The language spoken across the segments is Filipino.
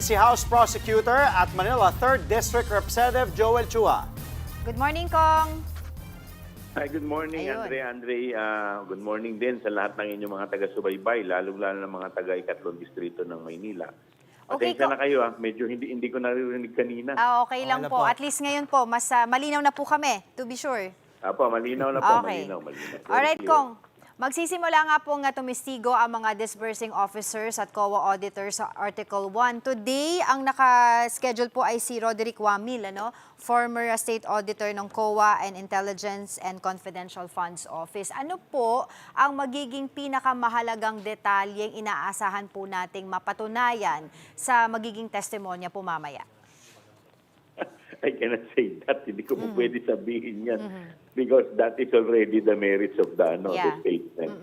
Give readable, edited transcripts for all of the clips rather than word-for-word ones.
si House Prosecutor at Manila 3rd District Representative Joel Chua. Good morning, Kong. Hi, good morning, Ayun. Andre. Good morning din sa lahat ng inyong mga taga-subaybay, lalong-lalo ng mga taga-ikatlong distrito ng Maynila. Okay, Pasensya na kayo, medyo hindi ko naririnig kanina. Okay lang po. At least ngayon po, mas malinaw na po kami, to be sure. Apo, malinaw na po, Okay. malinaw. Very Alright, clear. Kong. Magsisimula nga po nga tumistigo ang mga disbursing officers at COA auditors sa Article 1. Today, ang naka-schedule po ay si Roderick Wamil, former state auditor ng COA and Intelligence and Confidential Funds Office. Ano po ang magiging pinakamahalagang detalyeng inaasahan po nating mapatunayan sa magiging testimonya po mamaya? I cannot say that. Hindi ko po pwede sabihin yan. Because that is already the merits of the statement.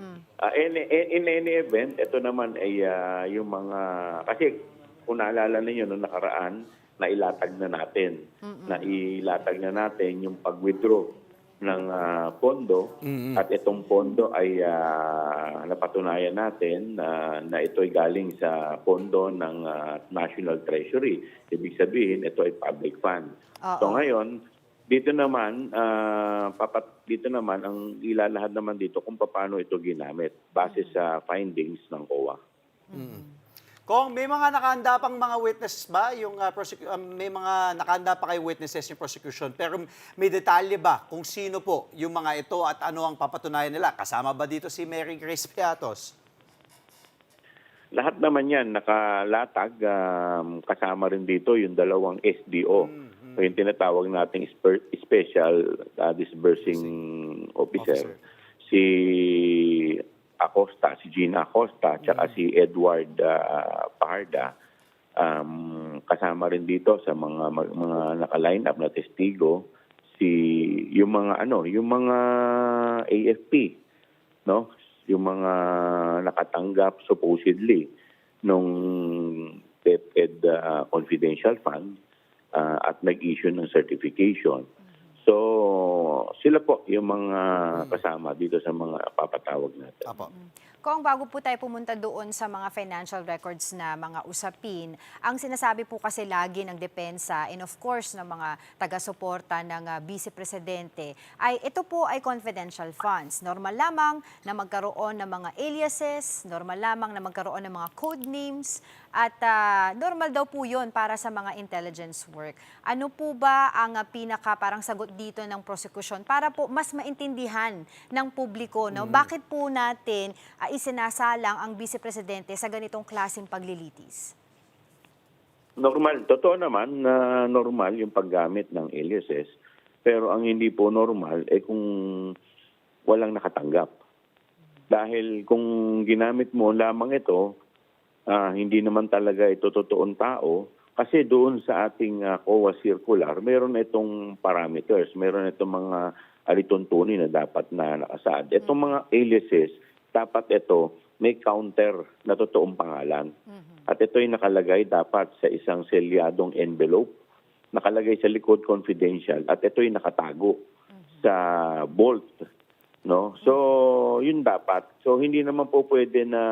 In any event, ito naman ay yung mga... Kasi kung naalala ninyo noong nakaraan, nailatag na natin. Nailatag na natin yung pag-withdraw ng pondo. At itong pondo ay napatunayan natin na ito ay galing sa pondo ng National Treasury. Ibig sabihin, ito ay public fund. So ngayon, dito naman ang ilalahad naman dito kung paano ito ginamit base sa findings ng COA. Kung may mga nakahanda pang mga witnesses ba? May mga nakahanda pa kay witnesses yung prosecution, pero may detalye ba kung sino po yung mga ito at ano ang papatunayan nila? Kasama ba dito si Mary Grace Piatos? Lahat naman yan nakalatag, kasama rin dito yung dalawang SDO, o yung tinatawag nating Special Disbursing Officer. Si Acosta, si Gina Acosta, tsaka si Edward Parda. Kasama rin dito sa mga naka-line up na testigo yung mga AFP, no? Yung mga nakatanggap supposedly nung DepEd confidential fund at nag-issue ng certification. So, sila po yung mga kasama dito sa mga papatawag natin. Apo. Kung bago po tayo pumunta doon sa mga financial records na mga usapin, ang sinasabi po kasi lagi ng depensa and of course ng mga taga-suporta ng Vice Presidente ay ito po ay confidential funds. Normal lamang na magkaroon ng mga aliases, normal lamang na magkaroon ng mga code names, at normal daw po yun para sa mga intelligence work. Ano po ba ang parang sagot dito ng prosecution para po mas maintindihan ng publiko? No? Bakit po natin isinasalang ang Vice Presidente sa ganitong klaseng paglilitis? Normal. Totoo naman na normal yung paggamit ng aliases. Pero ang hindi po normal ay kung walang nakatanggap. Dahil kung ginamit mo lamang ito, hindi naman talaga ito totoong tao. Kasi doon sa ating COA circular, meron itong parameters, meron itong mga alituntunin na dapat na nakasaad. Itong mga aliases, dapat ito may counter na totoong pangalan. At ito ay nakalagay dapat sa isang selyadong envelope, nakalagay sa likod confidential, at ito ay nakatago sa bolt. No? So, yun dapat. So, hindi naman po pwede na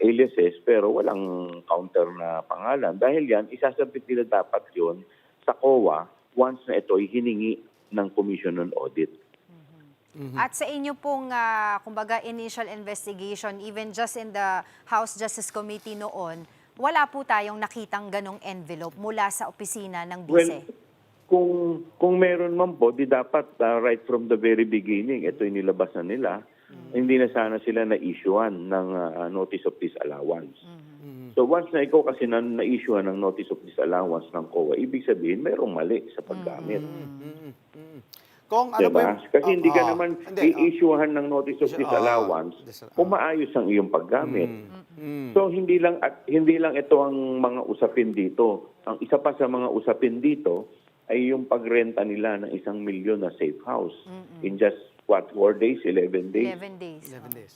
aliases pero walang counter na pangalan. Dahil yan, isasabit nila dapat yun sa COA once na ito ay hiningi ng Commission on Audit. At sa inyo pong, kumbaga, initial investigation, even just in the House Justice Committee noon, wala po tayong nakitang ganong envelope mula sa opisina ng Vice? Well, kung meron man po, di dapat right from the very beginning, ito yung nilabas na nila. Hindi na sana sila na-issuean ng notice of disallowance. So once na ikaw kasi na-issuean ng notice of disallowance ng COA, ibig sabihin mayroong mali sa paggamit. Kung ano diba? Kasi hindi ka naman i-issuehan ng notice of disallowance kung maayos ang iyong paggamit. So hindi lang ito ang mga usapin dito. Ang isa pa sa mga usapin dito ay yung pagrenta nila ng 1 milyon na safe house in just 4 days, 11 days? 11 days.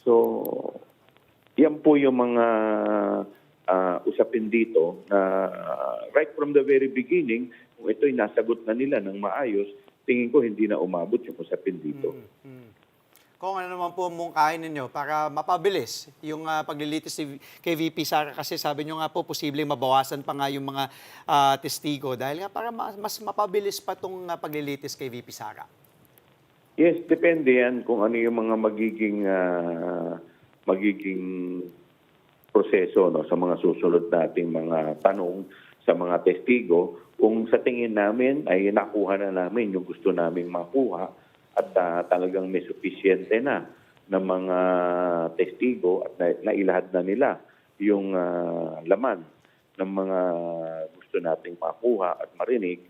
So, yan po yung mga usapin dito na right from the very beginning, kung ito'y nasagot na nila ng maayos, tingin ko hindi na umabot yung usapin dito. Kung ano naman po mungkahin ninyo para mapabilis yung paglilitis kay VP Sara kasi sabi nyo nga po posibleng mabawasan pa nga yung mga testigo dahil nga para mas mapabilis pa itong paglilitis kay VP Sara. Yes, depende yan kung ano yung mga magiging proseso no, sa mga susunod nating mga tanong sa mga testigo. Kung sa tingin namin ay nakuha na namin yung gusto naming makuha at talagang may sufisyente na ng mga testigo at nailahad na nila yung laman ng mga gusto nating makuha at marinig,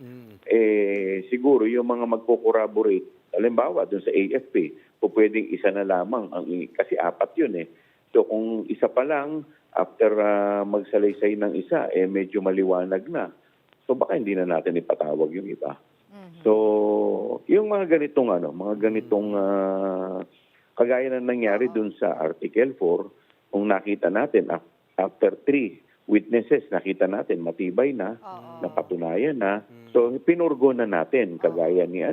siguro yung mga magko-corroborate, halimbawa dun sa AFP, po pwedeng isa na lamang, kasi 4 yun eh. So kung isa pa lang, after magsalaysay ng isa, medyo maliwanag na. So baka hindi na natin ipatawag yung iba. So, yung mga ganitong kagaya na nangyari dun sa Article 4, kung nakita natin after 3 witnesses, nakita natin matibay na, napatunayan na. So, pinurgo na natin kagaya ni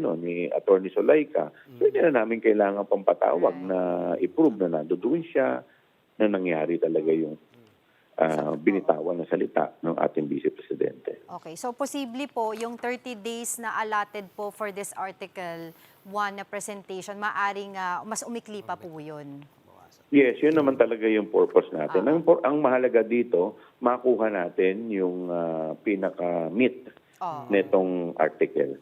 Attorney Solayca. So, hindi na namin kailangan pampatawag na i-prove na nandoon siya, na nangyari talaga yung binitawan na salita ng ating Vice Presidente. Okay, so posible po yung 30 days na allotted po for this Article 1 na presentation, maaring mas umikli pa po yun. Yes, yun naman talaga yung purpose natin. Ang mahalaga dito, makuha natin yung pinaka-meat netong article.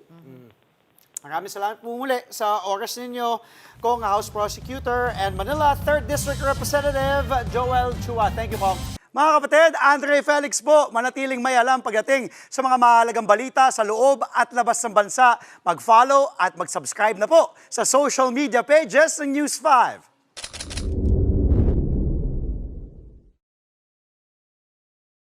Maraming salamat po muli sa oras ninyo, Kong House Prosecutor and Manila 3rd District Representative Joel Chua. Thank you, Kong. Mga kapatid, Andre Felix po, manatiling may alam pagdating sa mga mahalagang balita sa loob at labas ng bansa. Mag-follow at mag-subscribe na po sa social media pages ng News 5.